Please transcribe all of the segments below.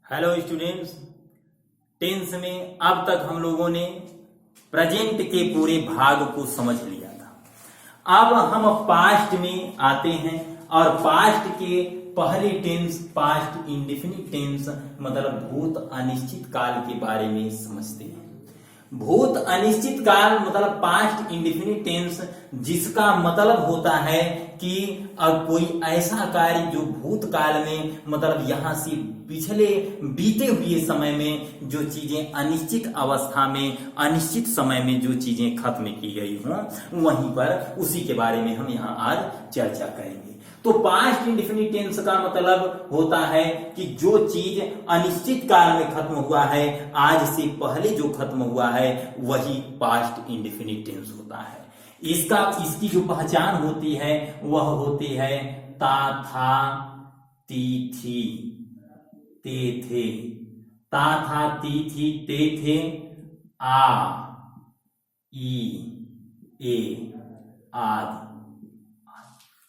Hello students. Tense में अब तक हम लोगों ने प्रेजेंट के पूरे भाग को समझ लिया था। अब हम पास्ट में आते हैं और पास्ट के पहले टेंस पास्ट इंडेफिनिट टेंस मतलब भूत अनिश्चित काल के बारे में समझते हैं। भूत अनिश्चित काल मतलब पास्ट इंडेफिनिट टेंस, जिसका मतलब होता है कि अब कोई ऐसा कार्य जो भूतकाल में मतलब यहां से पिछले बीते हुए समय में जो चीजें अनिश्चित अवस्था में अनिश्चित समय में जो चीजें खत्म की गई हों, वहीं पर उसी के बारे में हम यहाँ आज चर्चा करेंगे। तो पास्ट इंडेफिनिट टेंस का मतलब होता है कि जो चीज अनिश्चित काल में खत्म हुआ है, आज से पहले जो खत्म हुआ है वही पास्ट इंडेफिनिट टेंस होता है। इसकी जो पहचान होती है वह होती है ता, था, ती, थी, ते, थे। ता, था, ती, थी, ते, थे, आ, ई, ए, आदि।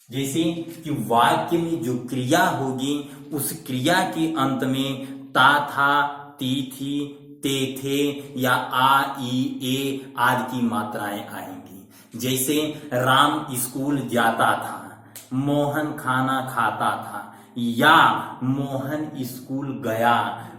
जैसे कि वाक्य में जो क्रिया होगी उस क्रिया के अंत में ता, था, ती, थी, ते, थे या आ, ई, ए आदि की मात्राएं आएंगी। जैसे राम स्कूल जाता था, मोहन खाना खाता था, या मोहन स्कूल गया,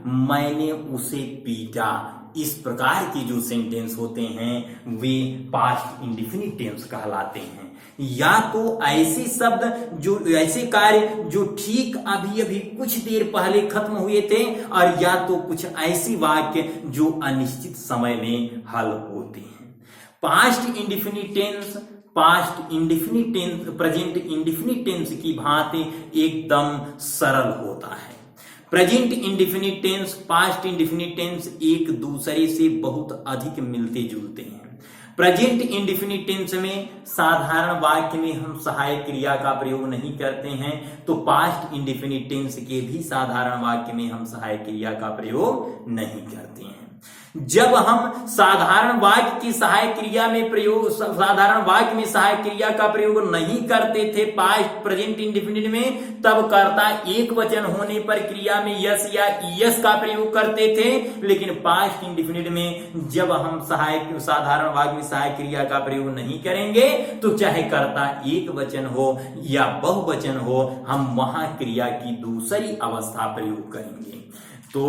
मैंने उसे पीटा। इस प्रकार के जो सेंटेंस होते हैं वे पास्ट इंडेफिनिट टेंस कहलाते हैं। या तो ऐसे शब्द जो ऐसे कार्य जो ठीक अभी अभी कुछ देर पहले खत्म हुए थे, और या तो कुछ ऐसी वाक्य जो अनिश्चित समय में हल होते हैं। Past indefinite tense past indefinite tense present indefinite tense की भांति एकदम सरल होता है। Present indefinite tense past indefinite tense एक दूसरे से बहुत अधिक मिलते जुलते हैं। प्रेजेंट इंडेफिनिट टेंस में साधारण वाक्य में हम सहायक क्रिया का प्रयोग नहीं करते हैं, तो पास्ट इंडेफिनिट टेंस के भी साधारण वाक्य में हम सहायक क्रिया का प्रयोग नहीं करते हैं। जब हम साधारण वाक्य की सहायक क्रिया में साधारण वाक्य में सहायक क्रिया का प्रयोग नहीं करते थे पास्ट प्रेजेंट इंडेफिनिट में, तब कर्ता एक वचन होने पर क्रिया में यस या ईएस का प्रयोग करते थे। लेकिन पास्ट इंडेफिनिट में जब हम साधारण वाक्य में सहायक क्रिया का प्रयोग नहीं करेंगे, तो चाहे कर्ता एक वचन हो या बहुवचन हो, हम वहां क्रिया की दूसरी अवस्था प्रयोग करेंगे। तो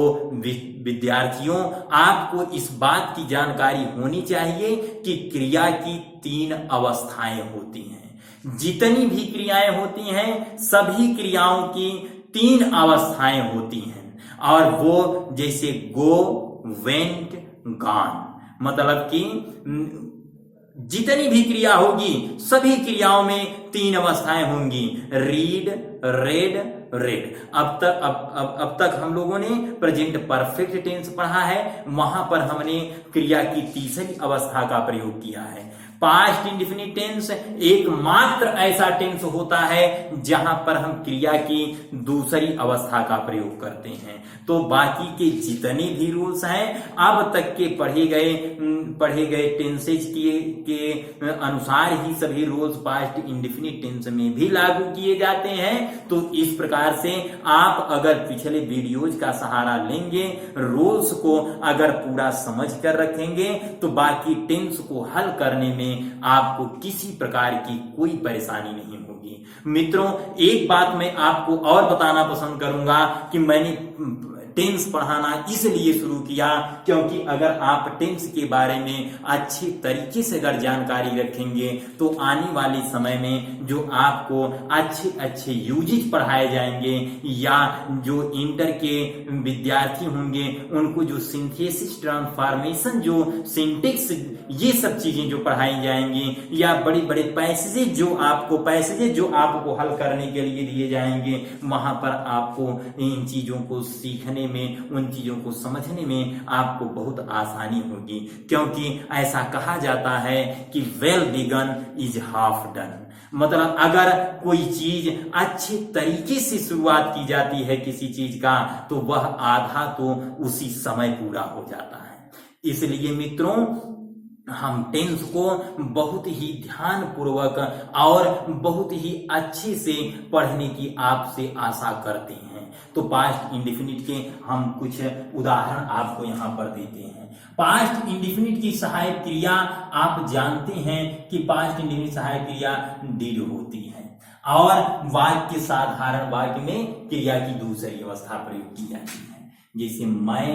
विद्यार्थियों, आपको इस बात की जानकारी होनी चाहिए कि क्रिया की तीन अवस्थाएं होती हैं। जितनी भी क्रियाएं होती हैं सभी क्रियाओं की तीन अवस्थाएं होती हैं, और वो जैसे गो, वेंट, गॉन, मतलब कि जितनी भी क्रिया होगी सभी क्रियाओं में तीन अवस्थाएं होंगी। Read, red, red. अब तक हम लोगों ने प्रेजेंट परफेक्ट टेंस पढ़ा है, वहां पर हमने क्रिया की तीसरी अवस्था का प्रयोग किया है। पास्ट इंडेफिनिट टेंस एकमात्र ऐसा टेंस होता है जहां पर हम क्रिया की दूसरी अवस्था का प्रयोग करते हैं। तो बाकी के जितने भी रूल्स हैं अब तक के पढ़े गए टेंसेज के अनुसार ही सभी रूल्स पास्ट इंडेफिनिट टेंस में भी लागू किए जाते हैं। तो इस प्रकार से आप अगर पिछले वीडियोज का सहारा लेंगे, रूल्स को अगर पूरा समझ कर रखेंगे, तो बाकी टेंस को हल करने में आपको किसी प्रकार की कोई परेशानी नहीं होगी। मित्रों, एक बात मैं आपको और बताना पसंद करूंगा कि मैंने टेंस पढ़ाना इसलिए शुरू किया क्योंकि अगर आप टेंस के बारे में अच्छे तरीके से अगर जानकारी रखेंगे, तो आने वाले समय में जो आपको अच्छे अच्छे यूजेज पढ़ाए जाएंगे, या जो इंटर के विद्यार्थी होंगे उनको जो सिंथेसिस, ट्रांसफॉर्मेशन, जो सिंटेक्स, ये सब चीजें जो पढ़ाई जाएंगी, या बड़े बड़े पैसेजेज जो आपको हल करने के लिए दिए जाएंगे, वहां पर आपको इन चीजों को सीखने में, उन चीजों को समझने में आपको बहुत आसानी होगी। क्योंकि ऐसा कहा जाता है कि well begun is half done, मतलब अगर कोई चीज अच्छे तरीके से शुरुआत की जाती है किसी चीज का, तो वह आधा तो उसी समय पूरा हो जाता है। इसलिए मित्रों, हम टेंस को बहुत ही ध्यान पूर्वक और बहुत ही अच्छे से पढ़ने की आपसे आशा करते हैं। तो पास्ट इंडेफिनिट के हम कुछ उदाहरण आपको यहाँ पर देते हैं। पास्ट इंडेफिनिट की सहायक क्रिया आप जानते हैं कि पास्ट इंडेफिनिट सहायक क्रिया डिड होती है और वाक्य साधारण वाक्य में क्रिया की दूसरी अवस्था प्रयोग की जाती है। जैसे मैं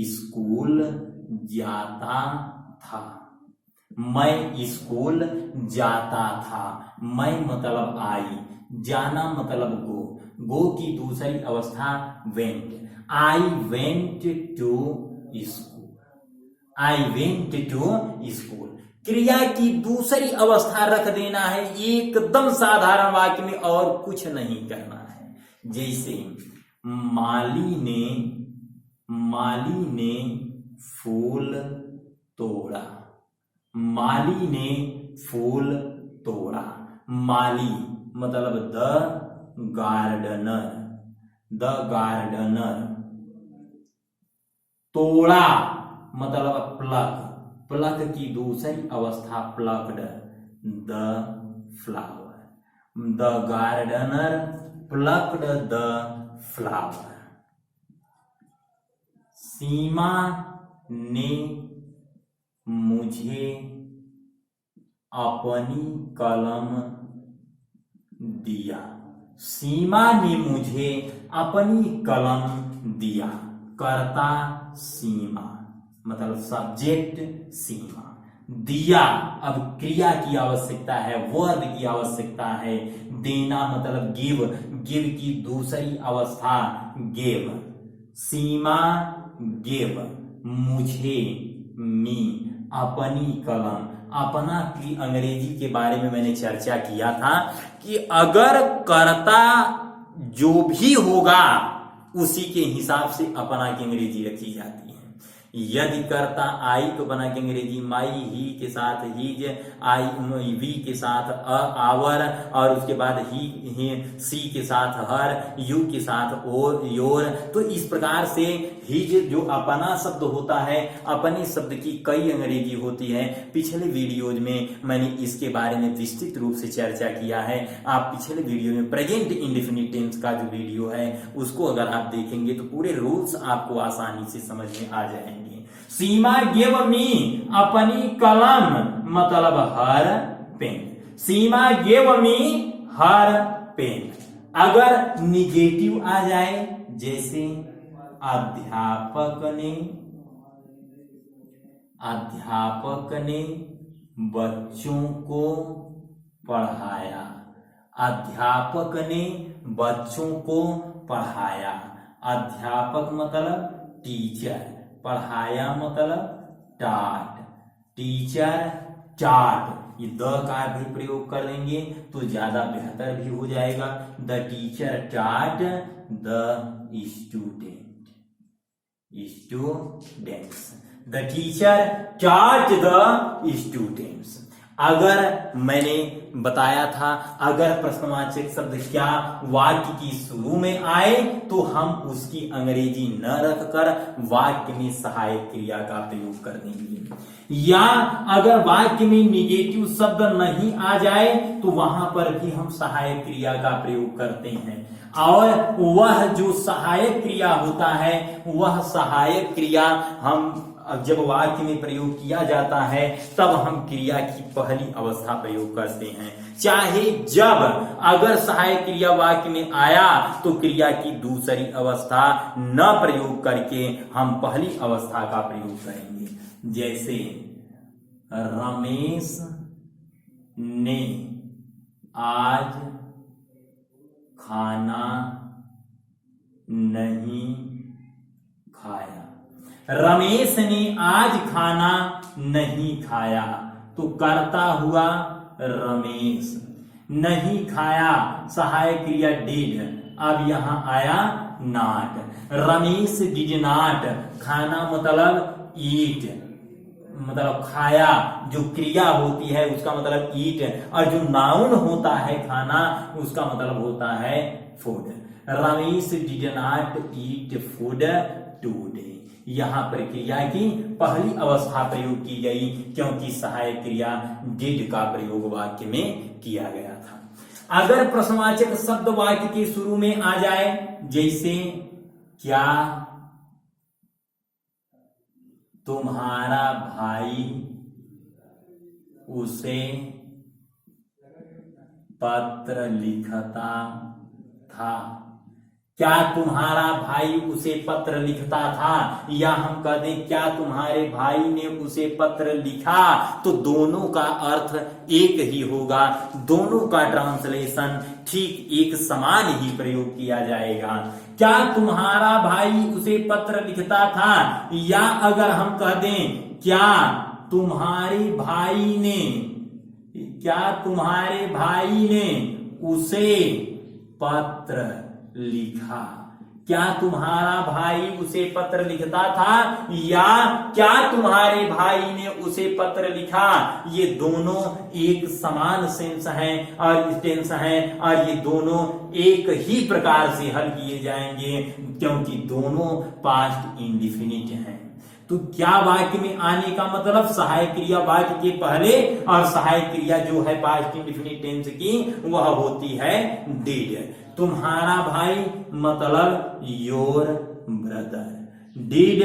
स्कूल जाता था, मैं स्कूल जाता था। मैं मतलब आई, जाना मतलब गो की दूसरी अवस्था went. I went to school, I went to school. क्रिया की दूसरी अवस्था रख देना है, एकदम साधारण वाक्य में और कुछ नहीं करना है। जैसे माली ने फूल तोड़ा, माली ने फूल तोड़ा। माली मतलब द गार्डनर, द गार्डनर। तोड़ा मतलब प्लक, प्लक की दूसरी अवस्था plucked, the flower. The gardener plucked the flower. Seema ने मुझे अपनी कलम दिया, सीमा ने मुझे अपनी कलम दिया। कर्ता सीमा मतलब सब्जेक्ट सीमा। दिया अब क्रिया की आवश्यकता है, वर्ब की आवश्यकता है। देना मतलब गिव, गिव की दूसरी अवस्था गिव। सीमा गिव मुझे, मी अपनी कलम। अपना की अंग्रेजी के बारे में मैंने चर्चा किया था कि अगर कर्ता जो भी होगा उसी के हिसाब से अपना की अंग्रेजी रखी जाती है। यदि कर्ता आई तो बना के अंग्रेजी माई, ही के साथ हीज, आई वी के साथ आवर, और उसके बाद ही सी के साथ हर, यू के साथ ओ योर। तो इस प्रकार से हिज जो अपना शब्द होता है, अपने शब्द की कई अंग्रेजी होती है। पिछले वीडियोज में मैंने इसके बारे में विस्तृत रूप से चर्चा किया है। आप पिछले वीडियो में प्रेजेंट इंडेफिनिट टेंस का जो वीडियो है उसको अगर आप देखेंगे तो पूरे रूल्स आपको आसानी से समझ में आ जाएंगे। सीमा गिव मी अपनी कलम मतलब हर पेन। सीमा गिव मी हर पेन। अगर निगेटिव आ जाए जैसे अध्यापक ने बच्चों को पढ़ाया, अध्यापक ने बच्चों को पढ़ाया। अध्यापक मतलब टीचर, पढ़ाया मतलब टाट, टीचर टाट। ये द का भी प्रयोग कर देंगे तो ज्यादा बेहतर भी हो जाएगा। द टीचर टाट the student, students. The teacher टाट द स्टूडेंट्स। अगर मैंने बताया था अगर प्रश्नवाचक शब्द क्या वाक्य की शुरू में आए तो हम उसकी अंग्रेजी न रखकर वाक्य में सहायक क्रिया का प्रयोग कर देंगे। या अगर वाक्य में निगेटिव शब्द नहीं आ जाए तो वहां पर भी हम सहायक क्रिया का प्रयोग करते हैं। और वह जो सहायक क्रिया होता है वह सहायक क्रिया हम जब वाक्य में प्रयोग किया जाता है तब हम क्रिया की पहली अवस्था प्रयोग करते हैं। चाहे जब अगर सहायक क्रिया वाक्य में आया तो क्रिया की दूसरी अवस्था न प्रयोग करके हम पहली अवस्था का प्रयोग करेंगे। जैसे रमेश ने आज खाना नहीं खाया। रमेश ने आज खाना नहीं खाया तो कर्ता हुआ रमेश। नहीं खाया सहायक क्रिया डिड, अब यहां आया नॉट। रमेश डिड नॉट, खाना मतलब ईट, मतलब खाया। जो क्रिया होती है उसका मतलब ईट, और जो नाउन होता है खाना उसका मतलब होता है food. Ramesh did not eat food today. यहाँ पर क्रिया की पहली अवस्था प्रयोग की गई क्योंकि सहायक क्रिया डिड का प्रयोग वाक्य में किया गया था। अगर प्रश्नवाचक शब्द वाक्य के शुरू में आ जाए, जैसे क्या तुम्हारा भाई उसे पत्र लिखता था, क्या तुम्हारा भाई उसे पत्र लिखता था, या हम कह दें क्या तुम्हारे भाई ने उसे पत्र लिखा, तो दोनों का अर्थ एक ही होगा, दोनों का ट्रांसलेशन ठीक एक समान ही प्रयोग किया जाएगा। क्या तुम्हारा भाई उसे पत्र लिखता था, या अगर हम कह दें क्या तुम्हारे भाई ने, क्या तुम्हारे भाई ने उसे पत्र लिखा, क्या तुम्हारा भाई उसे पत्र लिखता था, या क्या तुम्हारे भाई ने उसे पत्र लिखा, ये दोनों एक समान सेंस हैं और टेंस हैं और ये दोनों एक ही प्रकार से हल किए जाएंगे क्योंकि दोनों पास्ट इंडिफिनिट हैं। तो क्या वाक्य में आने का मतलब सहायक क्रिया वाक्य के पहले और सहायक क्रिया जो है पास्ट इंडिफिनिट टेंस की वह होती है डिड। तुम्हारा भाई मतलब your brother, did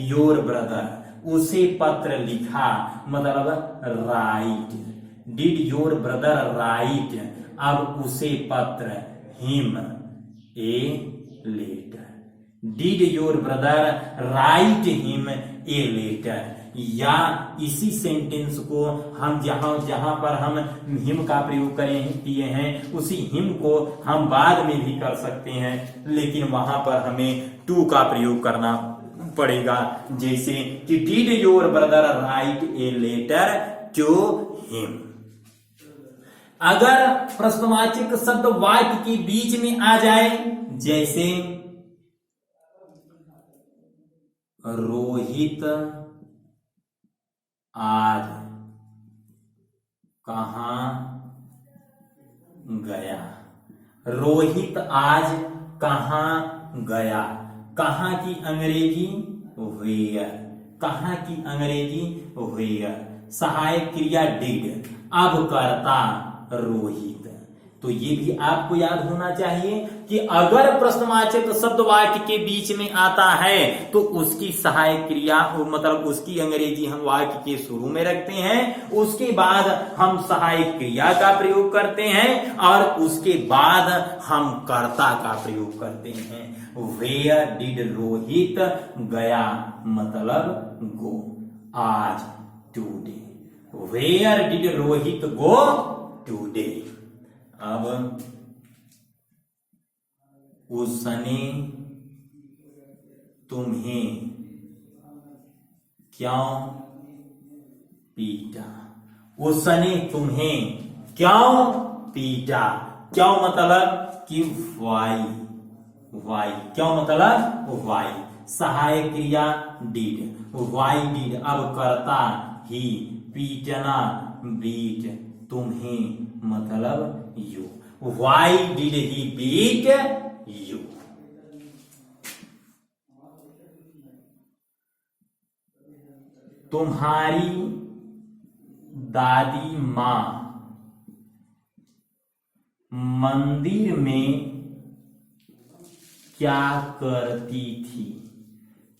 your brother, उसे पत्र लिखा मतलब write, did your brother write, अब उसे पत्र him a letter, did your brother write him a letter. या इसी सेंटेंस को हम जहां पर हम हिम का प्रयोग किए हैं उसी हिम को हम बाद में भी कर सकते हैं, लेकिन वहां पर हमें टू का प्रयोग करना पड़ेगा, जैसे कि did your brother write a letter to him. अगर प्रश्नवाचक शब्द वाक्य के बीच में आ जाए, जैसे रोहित आज कहां गया, रोहित आज कहां गया, कहां की अंग्रेजी वेयर, कहां की अंग्रेजी वेयर, सहायक क्रिया डिड, अब करता रोहित। तो ये भी आपको याद होना चाहिए कि अगर प्रश्नवाचक शब्द वाक्य के बीच में आता है तो उसकी सहायक क्रिया मतलब उसकी अंग्रेजी हम वाक्य के शुरू में रखते हैं, उसके बाद हम सहायक क्रिया का प्रयोग करते हैं और उसके बाद हम कर्ता का प्रयोग करते हैं। वेयर डिड रोहित गया मतलब गो, आज today, where did Rohit go today. अब उसने तुम्हें क्यों पीटा, उसने तुम्हें क्यों पीटा, क्यों मतलब कि वाई, वाई क्यों मतलब वाई, सहायक क्रिया डिड, वाई डिड, अब करता ही, पीटना बीट, तुम्हें मतलब you, why did he beat you. तुम्हारी दादी माँ मंदिर में क्या करती थी,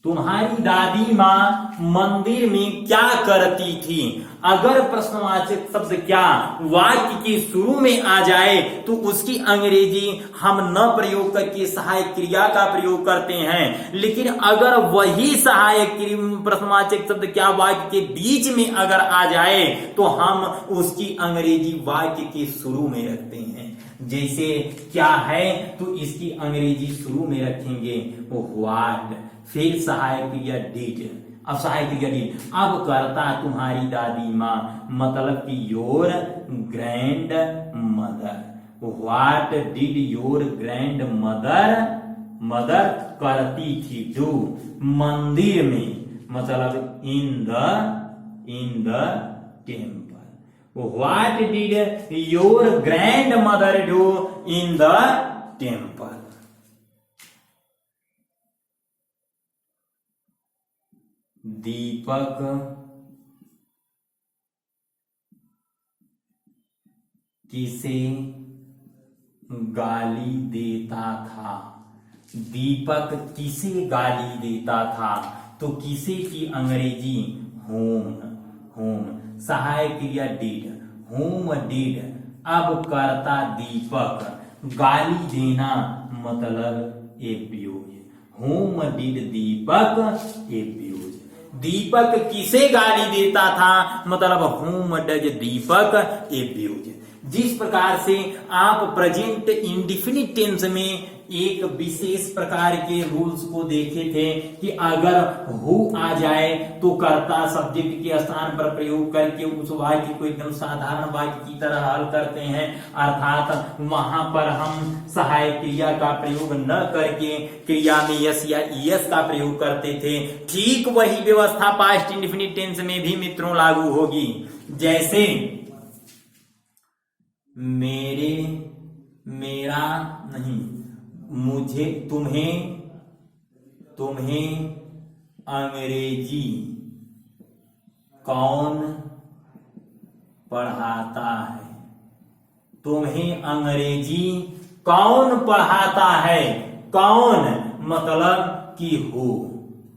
तुम्हारी दादी माँ मंदिर में क्या करती थी। अगर प्रश्नवाचक शब्द क्या वाक्य के शुरू में आ जाए तो उसकी अंग्रेजी हम न प्रयोग करके सहायक क्रिया का प्रयोग करते हैं, लेकिन अगर वही सहायक प्रश्नवाचक शब्द क्या वाक्य के बीच में अगर आ जाए तो हम उसकी अंग्रेजी वाक्य के शुरू में रखते हैं। जैसे क्या है तो इसकी अंग्रेजी शुरू में रखेंगे व्हाट, फिर सहायक क्रिया डिड, अब सहायक क्रिया डिड, अब करता तुम्हारी दादी माँ मतलब कि your grandmother, what did your grandmother, mother करती थी, डू, मंदिर में मतलब in the temple, what did your grandmother do in the temple. Deepak किसे गाली देता था। दीपक किसे गाली देता था, तो किसे की अंग्रेजी होम। होम सहायक क्रिया डिड, होम डिड। अब करता दीपक, गाली देना मतलब abuse. Whom did Deepak abuse. Deepak किसे गाली देता था मतलब होम डज दीपक एब्यूज। जिस प्रकार से आप प्रेजेंट इंडिफिनिट टेंस में एक विशेष प्रकार के रूल्स को देखे थे कि अगर हु आ जाए तो कर्ता सब्जेक्ट के स्थान पर प्रयोग करके उस वाक्य को एकदम साधारण वाक्य की तरह हल करते हैं, अर्थात वहां पर हम सहायक क्रिया का प्रयोग न करके क्रिया में यस या ईएस का प्रयोग करते थे। ठीक वही व्यवस्था पास्ट इंडिफिनिट टेंस में भी मित्रों लागू होगी। जैसे मेरे, मेरा नहीं, मुझे, तुम्हें, तुम्हें अंग्रेजी कौन पढ़ाता है। तुम्हें अंग्रेजी कौन पढ़ाता है। कौन मतलब कि हो,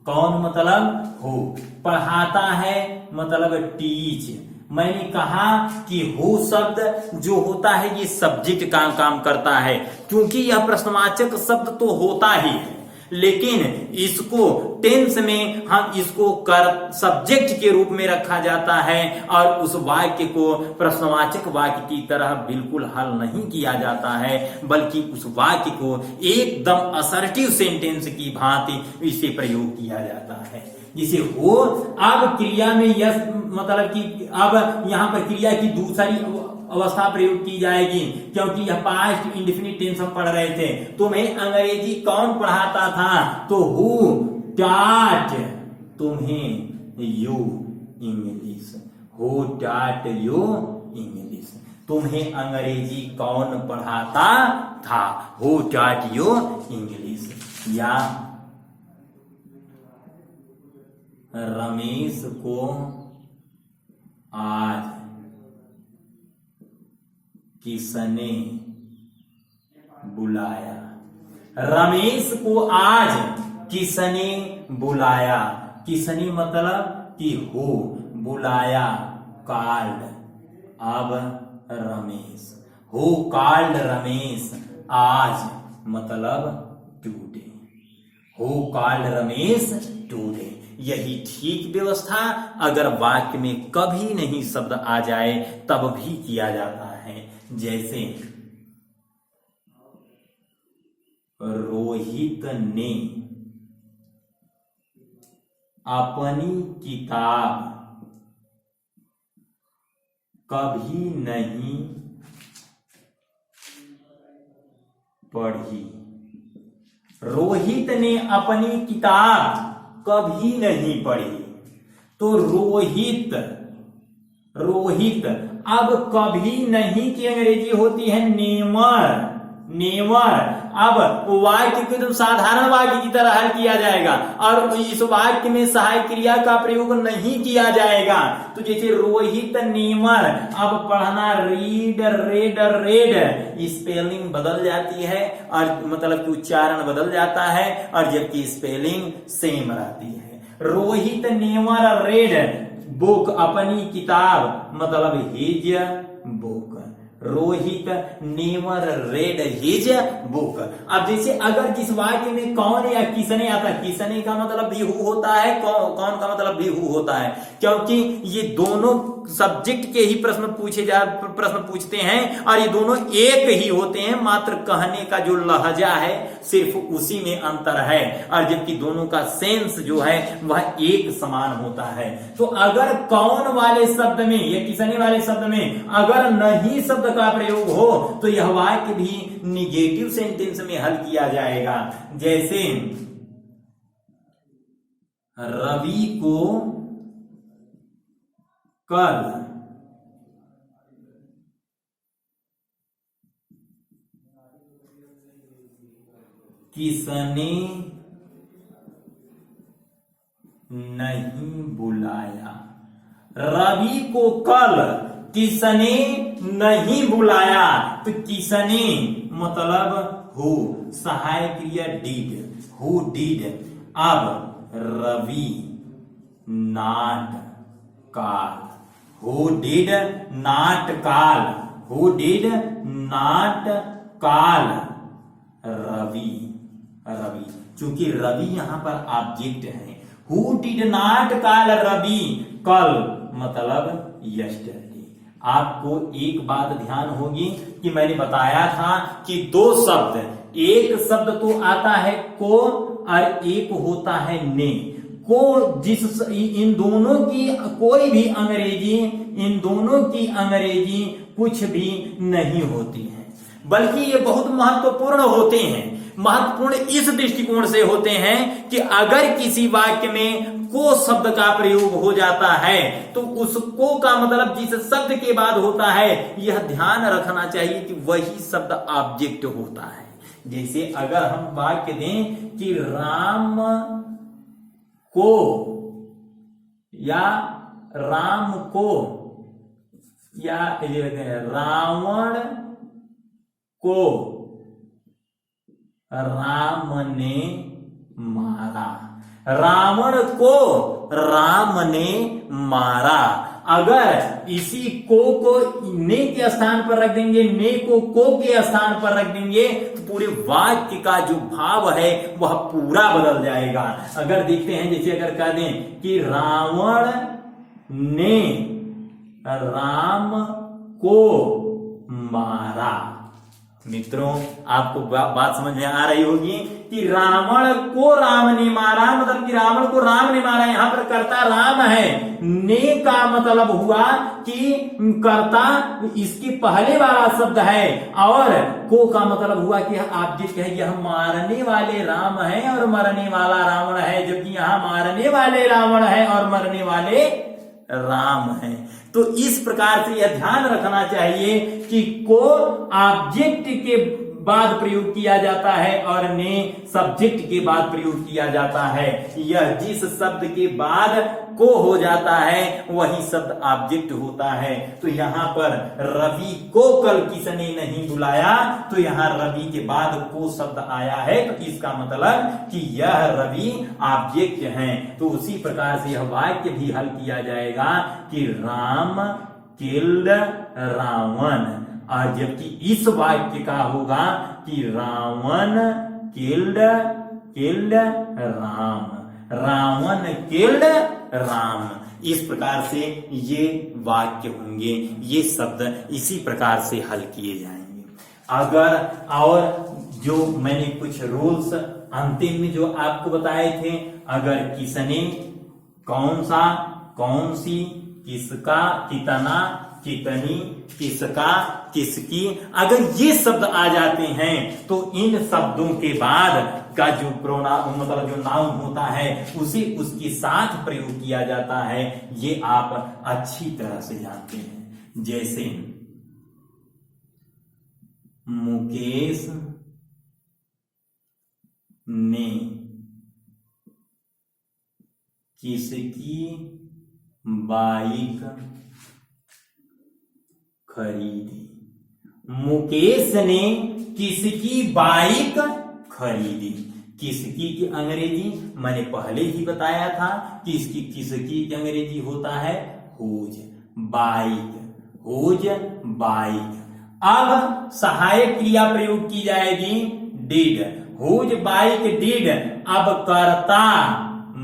कौन मतलब हो, पढ़ाता है मतलब टीच। मैंने कहा कि हो शब्द जो होता है ये सब्जेक्ट का काम करता है, क्योंकि यह प्रश्नवाचक शब्द तो होता ही है, लेकिन इसको टेंस में हम इसको कर सब्जेक्ट के रूप में रखा जाता है और उस वाक्य को प्रश्नवाचक वाक्य की तरह बिल्कुल हल नहीं किया जाता है, बल्कि उस वाक्य को एकदम असर्टिव सेंटेंस की भांति इसे प्रयोग किया जाता है। जिसे हो, अब क्रिया में यस मतलब कि अब यहां पर क्रिया की दूसरी अवस्था प्रयोग की जाएगी, क्योंकि यह पास्ट इंडिफिनिट टेंस हम पढ़ रहे थे। तुम्हें अंग्रेजी कौन पढ़ाता था, तो हु टॉट तुम्हें you English. Who taught you English. तुम्हें अंग्रेजी कौन पढ़ाता था, हु टॉट यू इंग्लिश। या रमेश को आज किसने बुलाया। रमेश को आज किसने बुलाया। किसने मतलब कि हो, बुलाया कॉल्ड। अब रमेश, हो कॉल्ड रमेश आज मतलब टुडे। हो कॉल्ड रमेश टुडे। यही ठीक व्यवस्था अगर वाक्य में कभी नहीं शब्द आ जाए तब भी किया जाता है। जैसे रोहित ने अपनी किताब कभी नहीं पढ़ी। रोहित ने अपनी किताब कभी नहीं पढ़ी, तो रोहित, रोहित। अब कभी नहीं की अंग्रेजी होती है नेवर। नेवर। अब वाक्य को तो साधारण वाक्य की तरह हल किया जाएगा और इस वाक्य में सहायक क्रिया का प्रयोग नहीं किया जाएगा। तो जैसे रोहित नेवर, अब पढ़ना रीड, रेड, रेड, स्पेलिंग बदल जाती है और मतलब कि उच्चारण बदल जाता है, और जबकि स्पेलिंग सेम रहती है। रोहित नेवर रेड बुक, अपनी किताब मतलब his book. Rohit never read his book. अब जैसे अगर जिस वाक्य में कौन या किसने आता है, किसने का मतलब भी हु होता है, कौन का मतलब भी हु होता है, क्योंकि ये दोनों सब्जेक्ट के ही प्रश्न पूछते हैं और ये दोनों एक ही होते हैं, मात्र कहने का जो लहजा है सिर्फ उसी में अंतर है, और जबकि दोनों का सेंस जो है वह एक समान होता है। तो अगर कौन वाले शब्द में या किसने वाले शब्द में अगर नहीं शब्द का प्रयोग हो तो यह वाक्य भी निगेटिव सेंटेंस में हल किया जाएगा। जैसे रवि को कल किसने नहीं बुलाया। रवि को कल किसने नहीं बुलाया। तो किसने मतलब हु, सहायक क्रिया डिड, हु डिड। अब Ravi not call, who did not call, who did not call Ravi. Ravi, चूंकि रवि यहां पर ऑब्जेक्ट है। Who did not call Ravi कल मतलब यस्टरडे। आपको एक बात ध्यान होगी कि मैंने बताया था कि दो शब्द, एक शब्द तो आता है को और एक होता है ने। को जिस इन दोनों की कोई भी अंग्रेजी, इन दोनों की अंग्रेजी कुछ भी नहीं होती है, बल्कि ये बहुत महत्वपूर्ण होते हैं। महत्वपूर्ण इस दृष्टिकोण से होते हैं कि अगर किसी वाक्य में को शब्द का प्रयोग हो जाता है तो उस को का मतलब जिस शब्द के बाद होता है, यह ध्यान रखना चाहिए कि वही शब्द ऑब्जेक्ट होता है। जैसे अगर हम वाक्य दें कि राम को या राम को या रावण को राम ने मारा, रावण को राम ने मारा। अगर इसी को ने के स्थान पर रख देंगे, ने को के स्थान पर रख देंगे तो पूरे वाक्य का जो भाव है वह पूरा बदल जाएगा। अगर देखते हैं, जैसे अगर कह दें कि रावण ने राम को मारा। मित्रों, आपको बात समझ में आ रही होगी कि रावण को राम ने मारा मतलब कि रावण को राम ने मारा। यहां पर कर्ता राम है। ने का मतलब हुआ कि कर्ता इसके पहले वाला शब्द है, और को का मतलब हुआ कि ऑब्जेक्ट है। यह मारने वाले राम है और मरने वाला रावण है, जबकि यहां मारने वाले रावण है और मरने वाले राम है। तो इस प्रकार से यह ध्यान रखना चाहिए कि को ऑब्जेक्ट के बाद प्रयोग किया जाता है और ने सब्जेक्ट के बाद प्रयोग किया जाता है। यह जिस शब्द के बाद को हो जाता है वही शब्द ऑब्जेक्ट होता है। तो यहाँ पर रवि को कल किसने नहीं बुलाया, तो यहाँ रवि के बाद को शब्द आया है, तो इसका मतलब कि यह रवि ऑब्जेक्ट है। तो उसी प्रकार से यह वाक्य भी हल किया जाएगा कि राम किल्ड रावण, और जबकि इस वाक्य का होगा कि रावण किल्ड राम, रावण किल्ड राम। इस प्रकार से ये वाक्य होंगे, ये शब्द इसी प्रकार से हल किए जाएंगे। अगर और जो मैंने कुछ रूल्स अंतिम में जो आपको बताए थे, अगर किसने, कौन सा, कौन सी, किसका, कितना, कितनी, किसका, किसकी, अगर ये शब्द आ जाते हैं तो इन शब्दों के बाद का जो प्रोनाउन मतलब जो नाउन होता है उसे उसके साथ प्रयोग किया जाता है। ये आप अच्छी तरह से जानते हैं। जैसे मुकेश ने किसकी बाइक खरीदी। मुकेश ने किसकी बाइक खरीदी। किसकी की अंग्रेजी मैंने पहले ही बताया था कि इसकी किसकी की अंग्रेजी होता है हुज, बाइक, हुज बाइक। अब सहायक क्रिया प्रयोग की जाएगी डिड, हुज बाइक डिड। अब कर्ता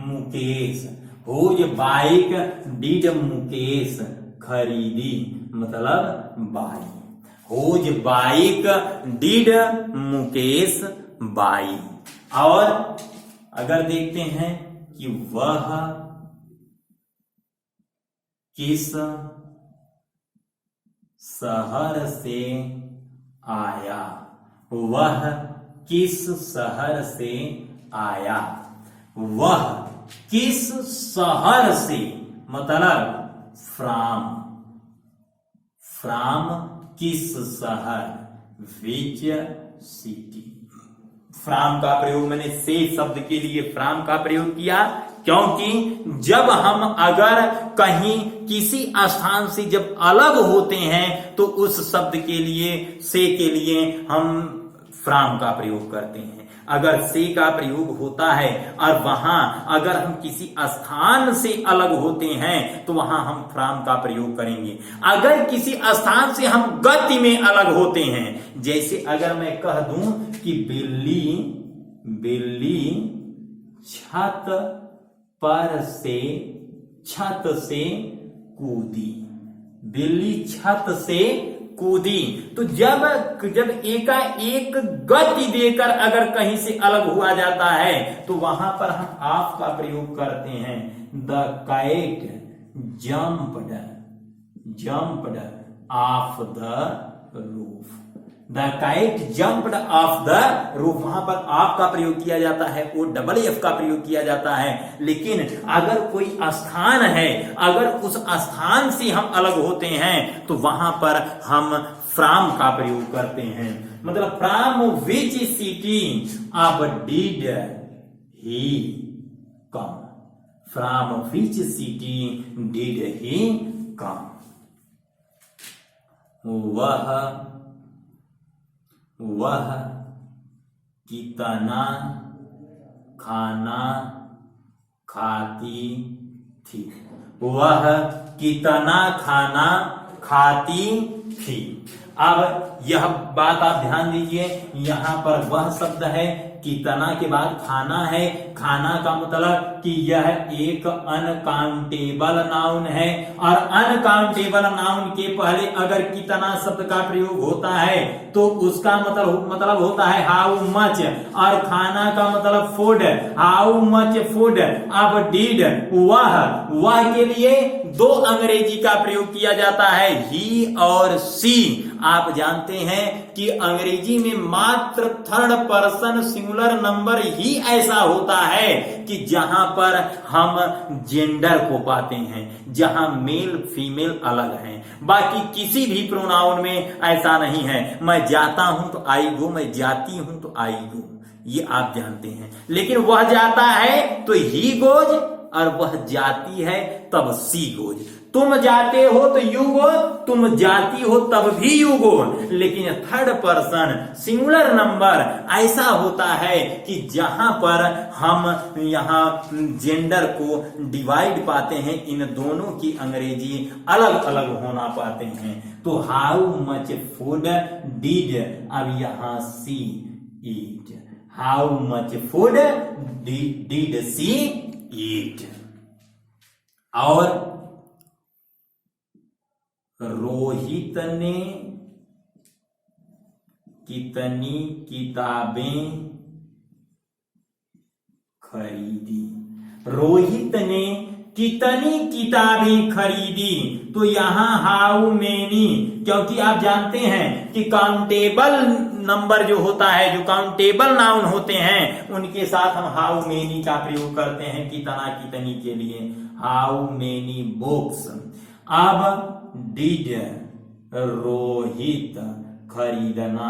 Mukesh, whose bike did Mukesh खरीदी, मतलब buy. Whose bike did Mukesh buy. और अगर देखते हैं कि वह किस शहर से आया, वह किस शहर से आया। वह किस शहर से मतलब फ्रॉम, फ्रॉम किस शहर, विच सिटी। फ्रॉम का प्रयोग मैंने से शब्द के लिए फ्रॉम का प्रयोग किया, क्योंकि जब हम अगर कहीं किसी स्थान से जब अलग होते हैं तो उस शब्द के लिए, से के लिए हम फ्रॉम का प्रयोग करते हैं। अगर से का प्रयोग होता है और वहां अगर हम किसी स्थान से अलग होते हैं तो वहां हम फ्रॉम का प्रयोग करेंगे। अगर किसी स्थान से हम गति में अलग होते हैं, जैसे अगर मैं कह दूं कि बिल्ली छत से कूदी, बिल्ली छत से कूदी। तो जब एकाएक गति देकर अगर कहीं से अलग हुआ जाता है तो वहां पर हम ऑफ का प्रयोग करते हैं। The kite jumped of the roof, the kite jumped of the roof, वहां पर ऑफ का प्रयोग किया जाता है, ओ डबल एफ का प्रयोग किया जाता है। लेकिन अगर कोई स्थान है, अगर उस स्थान से हम अलग होते हैं तो वहां पर हम फ्रॉम का प्रयोग करते हैं। मतलब फ्रॉम विच सिटी अब did he come, from which city did he come. वह कितना खाना खाती थी, वह कितना खाना खाती थी। अब यह बात आप ध्यान दीजिए, यहां पर वह शब्द है, कितना के बाद खाना है। खाना का मतलब कि यह एक अनकाउंटेबल नाउन है और अनकाउंटेबल नाउन के पहले अगर कितना शब्द का प्रयोग होता है तो उसका मतलब होता है हाउ मच, और खाना का मतलब फूड, हाउ मच फूड। अब डिड, वह के लिए दो अंग्रेजी का प्रयोग किया जाता है, ही और सी। आप जानते हैं कि अंग्रेजी में मात्र थर्ड पर्सन सिंगुलर नंबर ही ऐसा होता है कि जहां पर हम जेंडर को पाते हैं, जहां मेल फीमेल अलग हैं। बाकी किसी भी प्रोनाउन में ऐसा नहीं है। मैं जाता हूं तो आई गो, मैं जाती हूं तो आई गो, ये आप जानते हैं। लेकिन वह जाता है तो ही गोज, और वह जाती है तब सी गोज। तुम जाते हो तो यू गो, तुम जाती हो तब भी यू गो। लेकिन थर्ड पर्सन सिंगुलर नंबर ऐसा होता है कि जहां पर हम यहां जेंडर को डिवाइड पाते हैं, इन दोनों की अंग्रेजी अलग अलग होना पाते हैं। तो हाउ मच फूड डिड, अब यहां सी ईट, हाउ मच फूड डिड सी ईट। और रोहित ने कितनी किताबें खरीदी, रोहित ने कितनी किताबें खरीदी। तो यहां हाउ मेनी, क्योंकि आप जानते हैं कि काउंटेबल नंबर जो होता है, जो काउंटेबल नाउन होते हैं, उनके साथ हम हाउ मेनी का प्रयोग करते हैं कितना कितनी के लिए। How many books. अब डिड रोहित खरीदना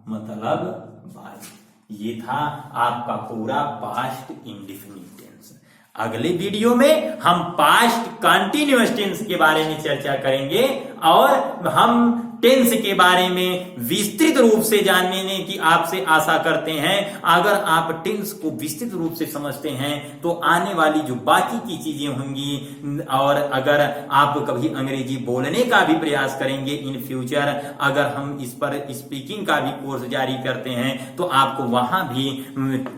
मतलब बाय। ये था आपका पूरा पास्ट इंडेफिनिट टेंस। अगले वीडियो में हम पास्ट कंटीन्यूअस टेंस के बारे में चर्चा करेंगे और हम टेंस के बारे में विस्तृत रूप से जानने की आपसे आशा करते हैं। अगर आप टेंस को विस्तृत रूप से समझते हैं तो आने वाली जो बाकी की चीजें होंगी, और अगर आप कभी अंग्रेजी बोलने का भी प्रयास करेंगे इन फ्यूचर, अगर हम इस पर स्पीकिंग का भी कोर्स जारी करते हैं तो आपको वहां भी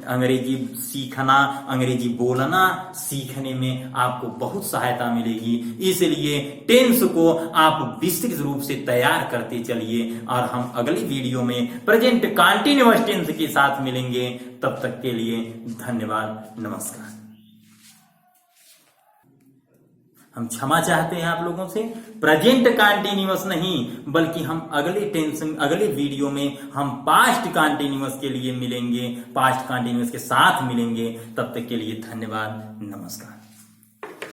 अंग्रेजी सीखना, अंग्रेजी बोलना सीखने में आपको बहुत सहायता मिलेगी। इसलिए टेंस को आप विस्तृत रूप से तैयार करते चलिए और हम अगली वीडियो में प्रेजेंट कंटीन्यूअस टेंस के साथ मिलेंगे। तब तक के लिए धन्यवाद, नमस्कार। हम क्षमा चाहते हैं आप लोगों से, प्रेजेंट कंटीन्यूअस नहीं बल्कि हम अगले टेंस, अगले वीडियो में हम पास्ट कंटीन्यूअस के लिए मिलेंगे, पास्ट कंटीन्यूअस के साथ मिलेंगे। तब तक के लिए धन्यवाद, नमस्कार।